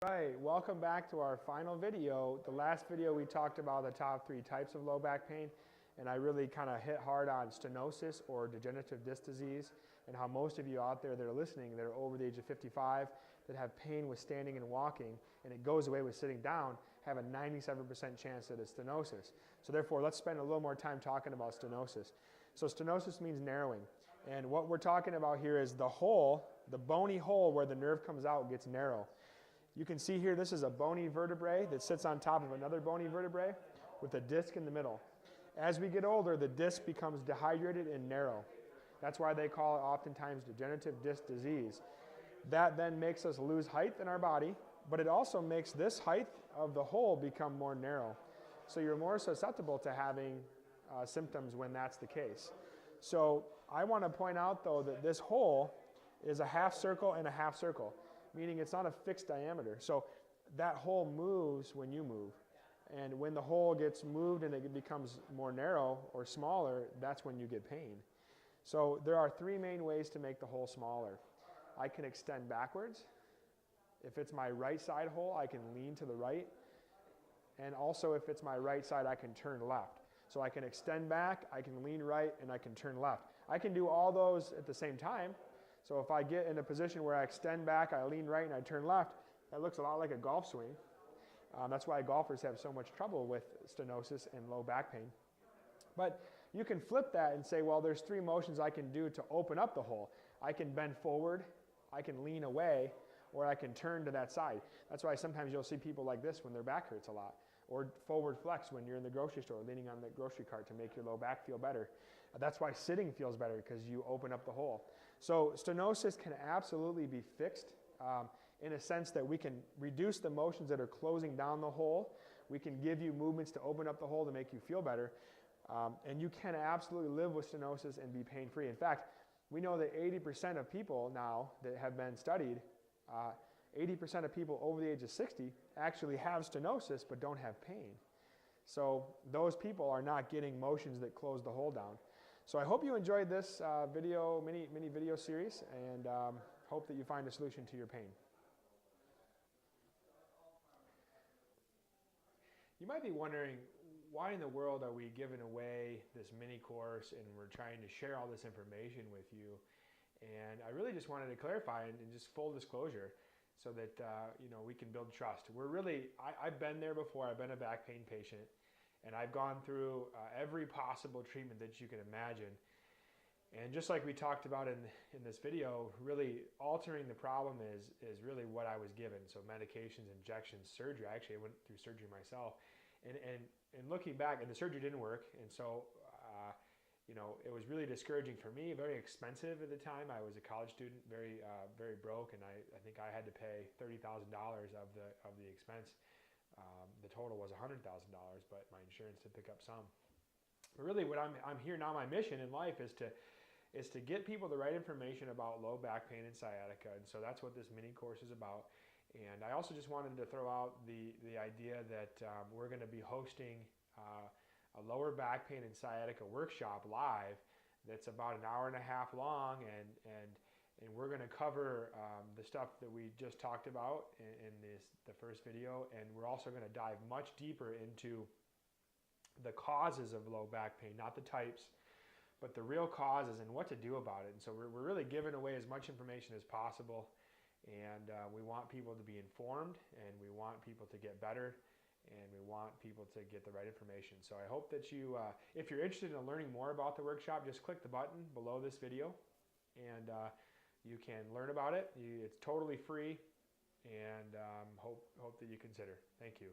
Right, welcome back to our final video. The last video we talked about the top 3 types of low back pain, and I really kind of hit hard on stenosis or degenerative disc disease, and how most of you out there that are listening that are over the age of 55 that have pain with standing and walking, and it goes away with sitting down, have a 97% chance that it's stenosis. So therefore, let's spend a little more time talking about stenosis. So stenosis means narrowing, and what we're talking about here is the hole, the bony hole where the nerve comes out gets narrow. You can see here, this is a bony vertebrae that sits on top of another bony vertebrae with a disc in the middle. As we get older, the disc becomes dehydrated and narrow. That's why they call it oftentimes degenerative disc disease. That then makes us lose height in our body, but it also makes this height of the hole become more narrow. So you're more susceptible to having symptoms when that's the case. So I want to point out though that this hole is a half circle and a half circle, meaning it's not a fixed diameter. So that hole moves when you move. And when the hole gets moved and it becomes more narrow or smaller, that's when you get pain. So there are 3 main ways to make the hole smaller. I can extend backwards. If it's my right side hole, I can lean to the right. And also if it's my right side, I can turn left. So I can extend back, I can lean right, and I can turn left. I can do all those at the same time. So if I get in a position where I extend back, I lean right, and I turn left, that looks a lot like a golf swing. That's why golfers have so much trouble with stenosis and low back pain. But you can flip that and say, well, there's 3 motions I can do to open up the hole. I can bend forward, I can lean away, or I can turn to that side. That's why sometimes you'll see people like this when their back hurts a lot. Or forward flex when you're in the grocery store, leaning on the grocery cart to make your low back feel better. That's why sitting feels better, because you open up the hole. So stenosis can absolutely be fixed in a sense that we can reduce the motions that are closing down the hole. We can give you movements to open up the hole to make you feel better. And you can absolutely live with stenosis and be pain-free. In fact, we know that 80% of people now that have been studied, 80% of people over the age of 60 actually have stenosis but don't have pain. So those people are not getting motions that close the hole down. So I hope you enjoyed this mini video series, and hope that you find a solution to your pain. You might be wondering, why in the world are we giving away this mini course and we're trying to share all this information with you? And I really just wanted to clarify and just full disclosure so that we can build trust. I've been there before. I've been a back pain patient, and I've gone through every possible treatment that you can imagine. And just like we talked about in this video, really altering the problem is really what I was given. So medications, injections, surgery. Actually, I went through surgery myself. And looking back, and the surgery didn't work. And so, it was really discouraging for me, very expensive at the time. I was a college student, very broke, and I think I had to pay $30,000 of the expense. The total was $100,000, but my insurance did pick up some. But really, what I'm here now, my mission in life is to get people the right information about low back pain and sciatica, and so that's what this mini course is about. And I also just wanted to throw out the idea that we're going to be hosting a lower back pain and sciatica workshop live that's about an hour and a half long, and we're going to cover the stuff that we just talked about in the first video, and we're also going to dive much deeper into the causes of low back pain, not the types, but the real causes and what to do about it. And so we're really giving away as much information as possible, and we want people to be informed, and we want people to get better, and we want people to get the right information. So I hope that you, if you're interested in learning more about the workshop, just click the button below this video, and you can learn about it. It's totally free, and hope that you consider. Thank you.